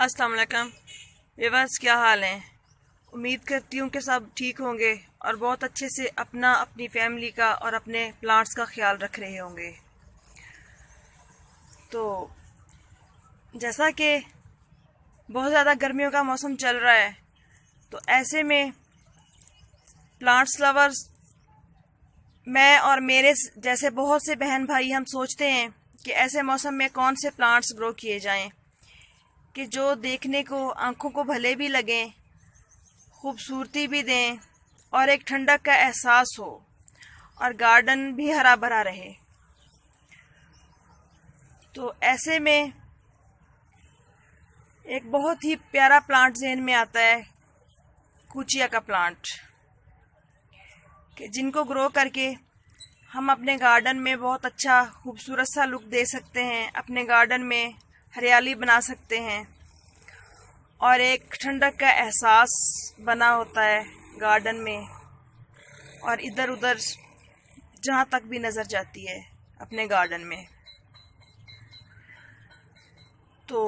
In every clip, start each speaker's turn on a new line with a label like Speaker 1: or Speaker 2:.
Speaker 1: अस्सलाम वालेकुम व्यूअर्स, क्या हाल है। उम्मीद करती हूँ कि सब ठीक होंगे और बहुत अच्छे से अपनी फैमिली का और अपने प्लांट्स का ख्याल रख रहे होंगे। तो जैसा कि बहुत ज़्यादा गर्मियों का मौसम चल रहा है, तो ऐसे में प्लांट्स लवर्स, मैं और मेरे जैसे बहुत से बहन भाई हम सोचते हैं कि ऐसे मौसम में कौन से प्लांट्स ग्रो किए जाएं कि जो देखने को आंखों को भले भी लगें, खूबसूरती भी दें और एक ठंडक का एहसास हो और गार्डन भी हरा भरा रहे। तो ऐसे में एक बहुत ही प्यारा प्लांट ज़हन में आता है, कुचिया का प्लांट, कि जिनको ग्रो करके हम अपने गार्डन में बहुत अच्छा खूबसूरत सा लुक दे सकते हैं, अपने गार्डन में हरियाली बना सकते हैं और एक ठंडक का एहसास बना होता है गार्डन में और इधर उधर जहाँ तक भी नज़र जाती है अपने गार्डन में। तो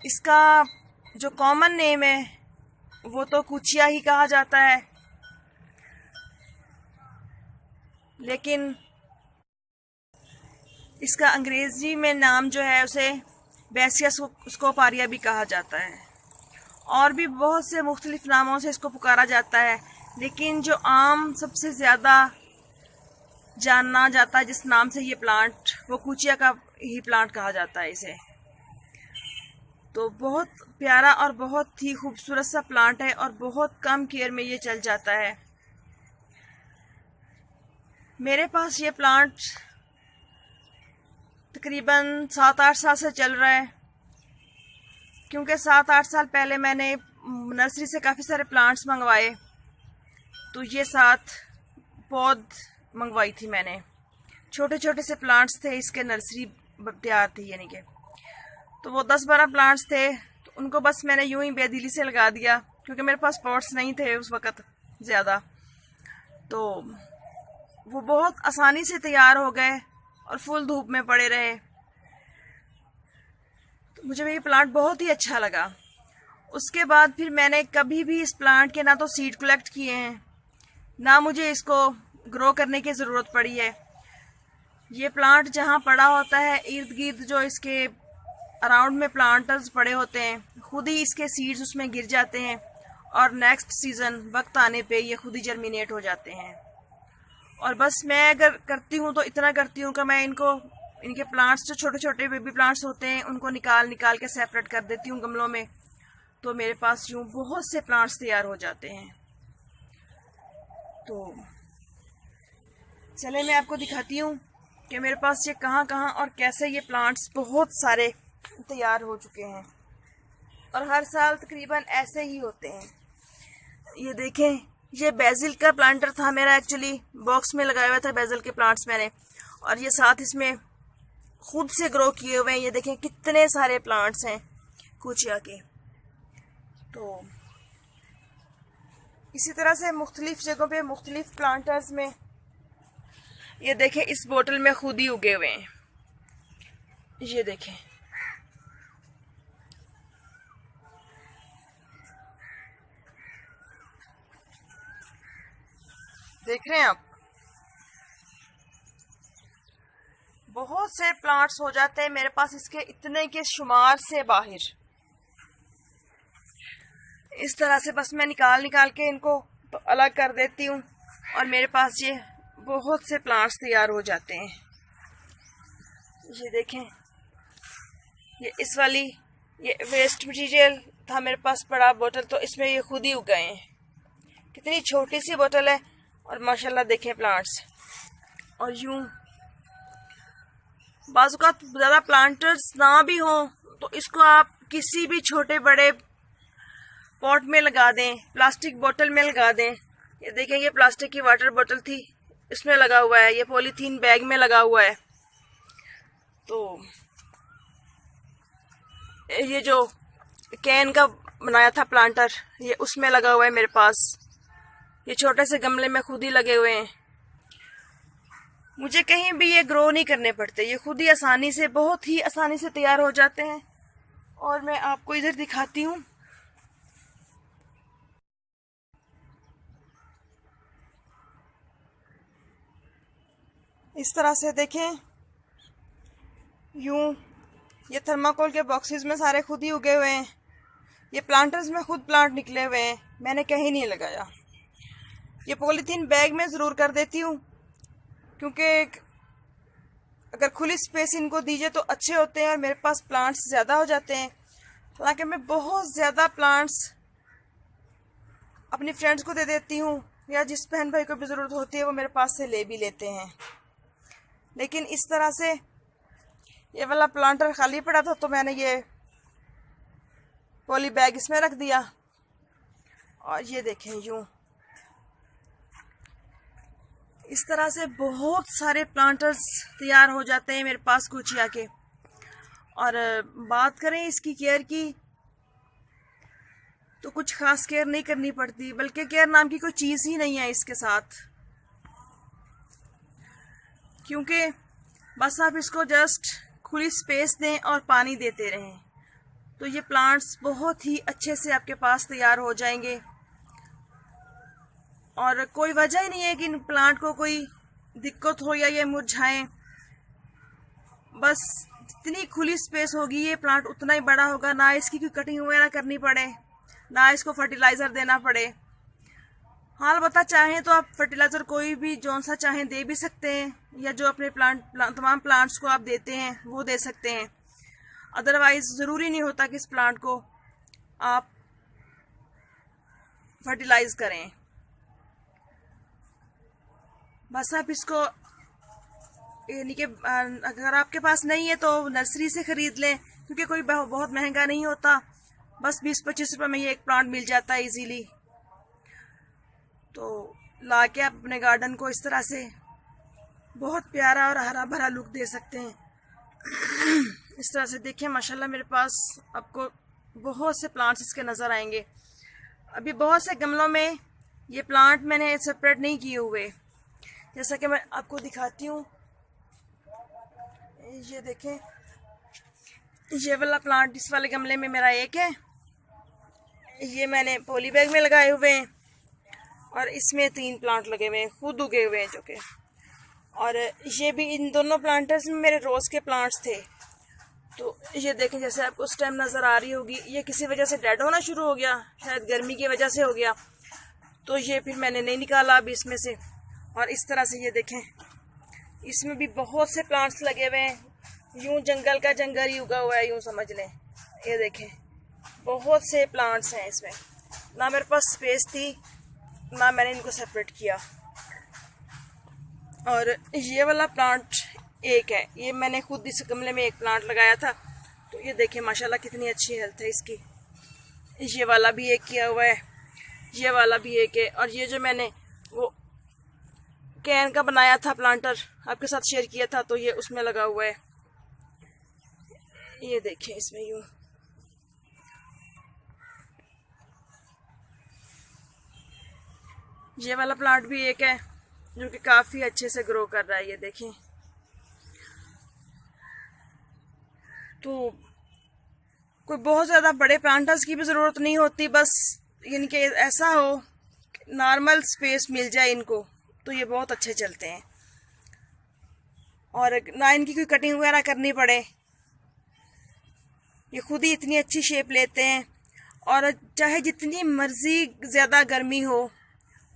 Speaker 1: इसका जो कॉमन नेम है वो तो कुचिया ही कहा जाता है, लेकिन इसका अंग्रेज़ी में नाम जो है उसे बैसिया स्कोपारिया भी कहा जाता है और भी बहुत से मुख्तलिफ नामों से इसको पुकारा जाता है, लेकिन जो आम सबसे ज़्यादा जाना जाता है जिस नाम से ये प्लांट, वो कुचिया का ही प्लांट कहा जाता है इसे। तो बहुत प्यारा और बहुत ही खूबसूरत सा प्लांट है और बहुत कम केयर में ये चल जाता है। मेरे पास ये प्लांट तकरीबन 7-8 साल से चल रहा है, क्योंकि 7-8 साल पहले मैंने नर्सरी से काफ़ी सारे प्लांट्स मंगवाए। तो ये 7 पौध मंगवाई थी मैंने, छोटे छोटे से प्लांट्स थे, इसके नर्सरी तैयार थी यानी कि। तो वो 10-12 प्लांट्स थे, तो उनको बस मैंने यूं ही बेदिली से लगा दिया, क्योंकि मेरे पास पॉट्स नहीं थे उस वक़्त ज़्यादा। तो वो बहुत आसानी से तैयार हो गए और फुल धूप में पड़े रहे। तो मुझे ये प्लांट बहुत ही अच्छा लगा। उसके बाद फिर मैंने कभी भी इस प्लांट के ना तो सीड कलेक्ट किए हैं, ना मुझे इसको ग्रो करने की ज़रूरत पड़ी है। ये प्लांट जहाँ पड़ा होता है, इर्द गिर्द जो इसके अराउंड में प्लांटर्स पड़े होते हैं, खुद ही इसके सीड्स उसमें गिर जाते हैं और नेक्स्ट सीज़न वक्त आने पे ये खुद ही जर्मिनेट हो जाते हैं। और बस मैं अगर करती हूँ तो इतना करती हूँ कि मैं इनके प्लांट्स, जो छोटे छोटे बेबी प्लांट्स होते हैं, उनको निकाल के सेपरेट कर देती हूँ गमलों में। तो मेरे पास यूँ बहुत से प्लांट्स तैयार हो जाते हैं। तो चले मैं आपको दिखाती हूँ कि मेरे पास ये कहाँ कहाँ और कैसे ये प्लांट्स बहुत सारे तैयार हो चुके हैं और हर साल तकरीबन ऐसे ही होते हैं। ये देखें, ये बेसिल का प्लांटर था मेरा, एक्चुअली बॉक्स में लगाया हुआ था बेसिल के प्लांट्स मैंने, और ये साथ इसमें खुद से ग्रो किए हुए हैं। ये देखें कितने सारे प्लांट्स हैं कुचिया के। तो इसी तरह से मुख्तलिफ जगहों पे मुख्तलिफ प्लांटर्स में ये देखें इस बोतल में खुद ही उगे हुए हैं। ये देखें, देख रहे हैं आप, बहुत से प्लांट्स हो जाते हैं मेरे पास इसके, इतने के शुमार से बाहर। इस तरह से बस मैं निकाल के इनको तो अलग कर देती हूँ और मेरे पास ये बहुत से प्लांट्स तैयार हो जाते हैं। ये देखें, ये इस वाली ये वेस्ट मटेरियल था मेरे पास पड़ा बोतल, तो इसमें ये खुद ही उग गए हैं। कितनी छोटी सी बोतल है और माशाल्लाह देखें प्लांट्स। और यूं बाजू का ज़्यादा प्लांटर्स ना भी हों तो इसको आप किसी भी छोटे बड़े पॉट में लगा दें, प्लास्टिक बोतल में लगा दें। ये देखें, ये प्लास्टिक की वाटर बोतल थी, इसमें लगा हुआ है, ये पॉलीथीन बैग में लगा हुआ है। तो ये जो कैन का बनाया था प्लांटर, ये उसमें लगा हुआ है मेरे पास। ये छोटे से गमले में खुद ही लगे हुए हैं। मुझे कहीं भी ये ग्रो नहीं करने पड़ते, ये खुद ही आसानी से, बहुत ही आसानी से तैयार हो जाते हैं। और मैं आपको इधर दिखाती हूँ। इस तरह से देखें, यूं ये थर्माकोल के बॉक्सेस में सारे खुद ही उगे हुए हैं। ये प्लांटर्स में खुद प्लांट निकले हुए हैं, मैंने कहीं नहीं लगाया। ये पॉलीथीन बैग में ज़रूर कर देती हूँ, क्योंकि अगर खुली स्पेस इनको दीजिए तो अच्छे होते हैं और मेरे पास प्लांट्स ज़्यादा हो जाते हैं। हालांकि मैं बहुत ज़्यादा प्लांट्स अपनी फ्रेंड्स को दे देती हूँ, या जिस बहन भाई को भी ज़रूरत होती है वो मेरे पास से ले भी लेते हैं। लेकिन इस तरह से ये वाला प्लांटर खाली पड़ा था तो मैंने ये पॉली बैग इसमें रख दिया। और ये देखें, यूं इस तरह से बहुत सारे प्लांटर्स तैयार हो जाते हैं मेरे पास गुचिया के। और बात करें इसकी केयर की तो कुछ खास केयर नहीं करनी पड़ती, बल्कि केयर नाम की कोई चीज़ ही नहीं है इसके साथ, क्योंकि बस आप इसको जस्ट खुली स्पेस दें और पानी देते रहें तो ये प्लांट्स बहुत ही अच्छे से आपके पास तैयार हो जाएंगे। और कोई वजह ही नहीं है कि इन प्लांट को कोई दिक्कत हो या ये मुरझाएं। बस जितनी खुली स्पेस होगी ये प्लांट उतना ही बड़ा होगा, ना इसकी कोई कटिंग वगैरह करनी पड़े, ना इसको फर्टिलाइज़र देना पड़े। हाँ, अलबत्ता चाहें तो आप फर्टिलाइज़र कोई भी जौन सा चाहें दे भी सकते हैं, या जो अपने तमाम प्लांट्स को आप देते हैं वो दे सकते हैं। अदरवाइज़ ज़रूरी नहीं होता कि इस प्लांट को आप फर्टिलाइज़ करें। बस आप इसको यानी कि अगर आपके पास नहीं है तो नर्सरी से ख़रीद लें, क्योंकि कोई बहुत महंगा नहीं होता, बस 20-25 रुपये में ये एक प्लांट मिल जाता है इजीली। तो ला के आप अपने गार्डन को इस तरह से बहुत प्यारा और हरा भरा लुक दे सकते हैं। इस तरह से देखिए, माशाल्लाह मेरे पास आपको बहुत से प्लांट्स इसके नज़र आएंगे। अभी बहुत से गमलों में ये प्लांट मैंने सेपरेट नहीं किए हुए, जैसा कि मैं आपको दिखाती हूँ। ये देखें, ये वाला प्लांट इस वाले गमले में मेरा एक है, ये मैंने पॉली बैग में लगाए हुए हैं, और इसमें 3 प्लांट लगे हुए हैं, खुद उगे हुए हैं जो कि। और ये भी, इन दोनों प्लांटर्स में मेरे रोज़ के प्लांट्स थे। तो ये देखें, जैसे आपको उस टाइम नज़र आ रही होगी, ये किसी वजह से डेड होना शुरू हो गया, शायद गर्मी की वजह से हो गया, तो ये फिर मैंने नहीं निकाला अभी इसमें से। और इस तरह से ये देखें, इसमें भी बहुत से प्लांट्स लगे हुए हैं, यूं जंगल का जंगल ही उगा हुआ है, यूं समझ लें। ये देखें, बहुत से प्लांट्स हैं इसमें, ना मेरे पास स्पेस थी ना मैंने इनको सेपरेट किया। और ये वाला प्लांट एक है, ये मैंने खुद इस गमले में एक प्लांट लगाया था, तो ये देखें माशाल्लाह कितनी अच्छी हेल्थ है इसकी। ये वाला भी एक किया हुआ है, ये वाला भी एक है, और ये जो मैंने वो कैन का बनाया था प्लांटर आपके साथ शेयर किया था, तो ये उसमें लगा हुआ है। ये देखें, इसमें यूं ये वाला प्लांट भी एक है जो कि काफ़ी अच्छे से ग्रो कर रहा है। ये देखें, तो कोई बहुत ज़्यादा बड़े प्लांटर्स की भी ज़रूरत नहीं होती, बस यानी कि ऐसा हो नॉर्मल स्पेस मिल जाए इनको, तो ये बहुत अच्छे चलते हैं। और ना इनकी कोई कटिंग वगैरह करनी पड़े, ये खुद ही इतनी अच्छी शेप लेते हैं। और चाहे जितनी मर्जी ज़्यादा गर्मी हो,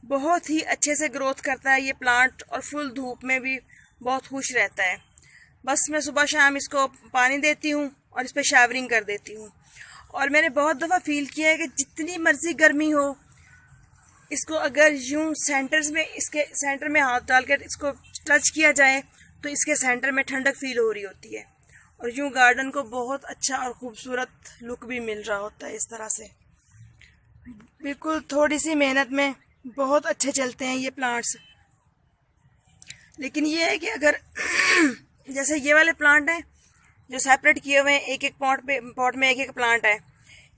Speaker 1: बहुत ही अच्छे से ग्रोथ करता है ये प्लांट, और फुल धूप में भी बहुत खुश रहता है। बस मैं सुबह शाम इसको पानी देती हूँ और इस पर शावरिंग कर देती हूँ। और मैंने बहुत दफ़ा फील किया है कि जितनी मर्जी गर्मी हो, इसको अगर यूं सेंटर्स में, इसके सेंटर में हाथ डालकर इसको टच किया जाए तो इसके सेंटर में ठंडक फील हो रही होती है, और यूं गार्डन को बहुत अच्छा और ख़ूबसूरत लुक भी मिल रहा होता है। इस तरह से बिल्कुल थोड़ी सी मेहनत में बहुत अच्छे चलते हैं ये प्लांट्स। लेकिन ये है कि अगर जैसे ये वाले प्लांट हैं जो सेपरेट किए हुए हैं, एक एक पॉट में एक एक प्लांट है,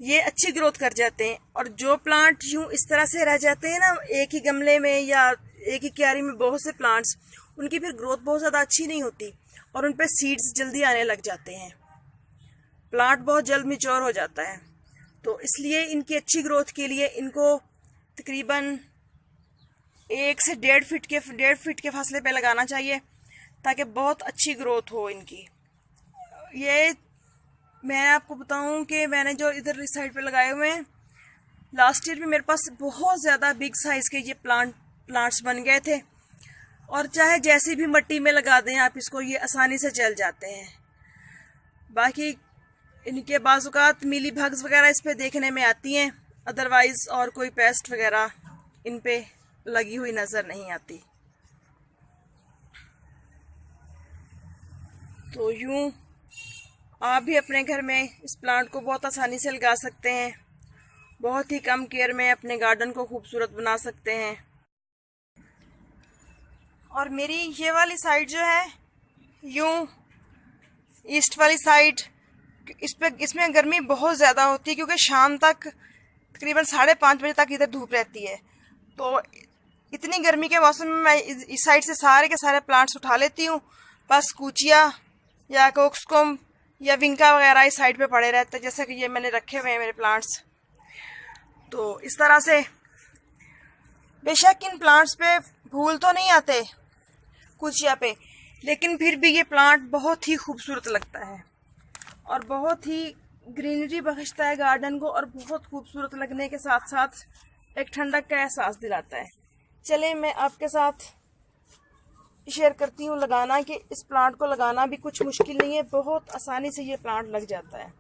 Speaker 1: ये अच्छी ग्रोथ कर जाते हैं। और जो प्लांट यूं इस तरह से रह जाते हैं ना, एक ही गमले में या एक ही क्यारी में बहुत से प्लांट्स, उनकी फिर ग्रोथ बहुत ज़्यादा अच्छी नहीं होती और उन पर सीड्स जल्दी आने लग जाते हैं। प्लांट बहुत जल्द मैच्योर हो जाता है। तो इसलिए इनकी अच्छी ग्रोथ के लिए इनको तकरीबन 1 से 1.5 फीट के फासले पे लगाना चाहिए, ताकि बहुत अच्छी ग्रोथ हो इनकी। ये मैं आपको बताऊं कि मैंने जो इधर इस साइड पे लगाए हुए हैं, लास्ट ईयर भी मेरे पास बहुत ज़्यादा बिग साइज़ के ये प्लांट्स बन गए थे, और चाहे जैसी भी मिट्टी में लगा दें आप इसको, ये आसानी से चल जाते हैं। बाकी इनके बाज़ात मीली बग्स वगैरह इस पे देखने में आती हैं, अदरवाइज़ और कोई पेस्ट वगैरह इन पे लगी हुई नज़र नहीं आती। तो यूँ आप भी अपने घर में इस प्लांट को बहुत आसानी से लगा सकते हैं, बहुत ही कम केयर में अपने गार्डन को खूबसूरत बना सकते हैं। और मेरी ये वाली साइड जो है, यूँ ईस्ट वाली साइड, इसमें गर्मी बहुत ज़्यादा होती है, क्योंकि शाम तक तकरीबन 5:30 बजे तक इधर धूप रहती है। तो इतनी गर्मी के मौसम में मैं इस साइड से सारे के सारे प्लांट्स उठा लेती हूँ। बस कूचिया या कोक्सकॉम या विंका वगैरह इस साइड पे पड़े रहते हैं, जैसे कि ये मैंने रखे हुए हैं मेरे प्लांट्स। तो इस तरह से बेशक इन प्लांट्स पे फूल तो नहीं आते कुचिया पे, लेकिन फिर भी ये प्लांट बहुत ही खूबसूरत लगता है और बहुत ही ग्रीनरी बख्शता है गार्डन को, और बहुत खूबसूरत लगने के साथ साथ एक ठंडक का एहसास दिलाता है। चले मैं आपके साथ शेयर करती हूँ लगाना, कि इस प्लांट को लगाना भी कुछ मुश्किल नहीं है, बहुत आसानी से ये प्लांट लग जाता है।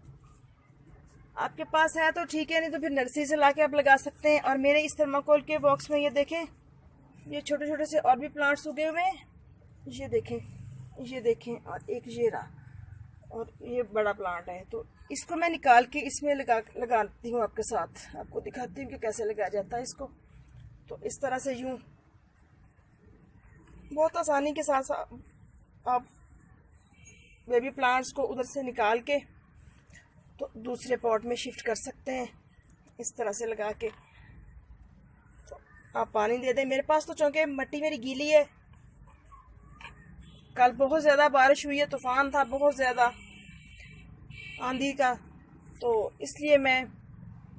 Speaker 1: आपके पास है तो ठीक है, नहीं तो फिर नर्सरी से लाके आप लगा सकते हैं। और मेरे इस थर्माकोल के बॉक्स में ये देखें, ये छोटे छोटे से और भी प्लांट्स उगे हुए हैं, ये देखें और एक ये रहा, और ये बड़ा प्लांट है। तो इसको मैं निकाल के इसमें लगाती हूँ, आपके साथ आपको दिखाती हूँ कि कैसे लगाया जाता है इसको। तो इस तरह से यूँ बहुत आसानी के साथ आप बेबी प्लांट्स को उधर से निकाल के तो दूसरे पॉट में शिफ्ट कर सकते हैं, इस तरह से लगा के। तो आप पानी दे दें। मेरे पास तो चूँकि मिट्टी मेरी गीली है, कल बहुत ज़्यादा बारिश हुई है, तूफान था बहुत ज़्यादा आंधी का, तो इसलिए मैं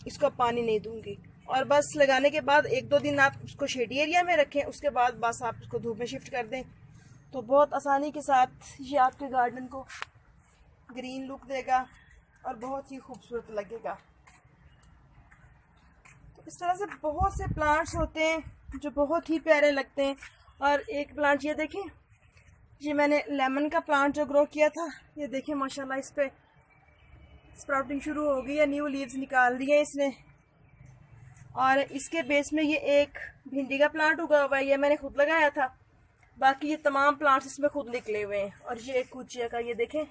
Speaker 1: इसको पानी नहीं दूंगी। और बस लगाने के बाद 1-2 दिन आप उसको शेडी एरिया में रखें, उसके बाद बस आप उसको धूप में शिफ्ट कर दें, तो बहुत आसानी के साथ ये आपके गार्डन को ग्रीन लुक देगा और बहुत ही खूबसूरत लगेगा। तो इस तरह से बहुत से प्लांट्स होते हैं जो बहुत ही प्यारे लगते हैं। और एक प्लांट ये देखें, ये मैंने लेमन का प्लांट जो ग्रो किया था, ये देखें माशाल्लाह इस पे स्प्राउटिंग शुरू हो गई है, न्यू लीव्स निकाल दिए इसने। और इसके बेस में ये एक भिंडी का प्लांट उगा हुआ है, ये मैंने खुद लगाया था। बाकी ये तमाम प्लांट्स इसमें खुद निकले हुए हैं। और ये एक कुचिया का, ये देखें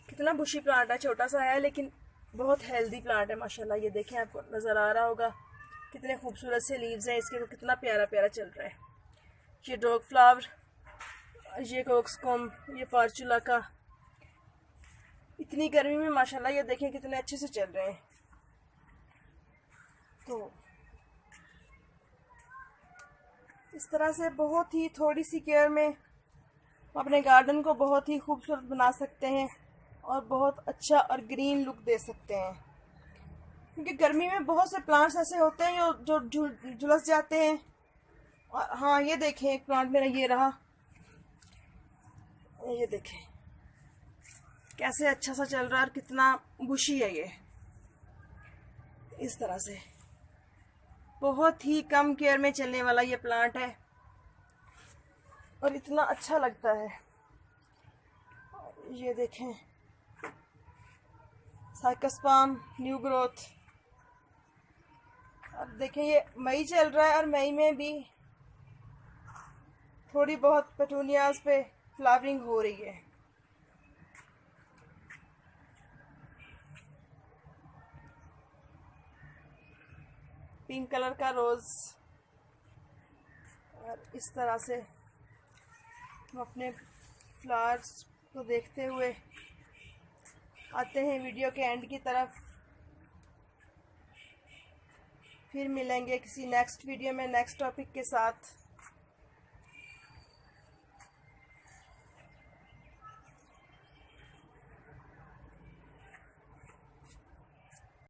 Speaker 1: कितना बुशी प्लांट है, छोटा सा है लेकिन बहुत हेल्दी प्लांट है माशाल्लाह। ये देखें, आपको नज़र आ रहा होगा कितने खूबसूरत से लीव्स हैं इसके, कितना प्यारा प्यारा चल रहा है। ये डॉग फ्लावर, ये कोक्सकॉम, ये फार्चूला का, इतनी गर्मी में माशाल्लाह ये देखें कितने अच्छे से चल रहे हैं। तो इस तरह से बहुत ही थोड़ी सी केयर में अपने गार्डन को बहुत ही खूबसूरत बना सकते हैं और बहुत अच्छा और ग्रीन लुक दे सकते हैं। क्योंकि गर्मी में बहुत से प्लांट्स ऐसे होते हैं जो झुलस जाते हैं। और हाँ, ये देखें एक प्लांट मेरा ये रहा, ये देखें कैसे अच्छा सा चल रहा है और कितना बुशी है ये। इस तरह से बहुत ही कम केयर में चलने वाला ये प्लांट है और इतना अच्छा लगता है। ये देखें साइकस पाम न्यू ग्रोथ। अब देखें ये मई चल रहा है और मई में भी थोड़ी बहुत पेटूनियाज पे फ्लावरिंग हो रही है। पिंक कलर का रोज़। और इस तरह से हम अपने फ्लावर्स को देखते हुए आते हैं वीडियो के एंड की तरफ। फिर मिलेंगे किसी नेक्स्ट वीडियो में नेक्स्ट टॉपिक के साथ।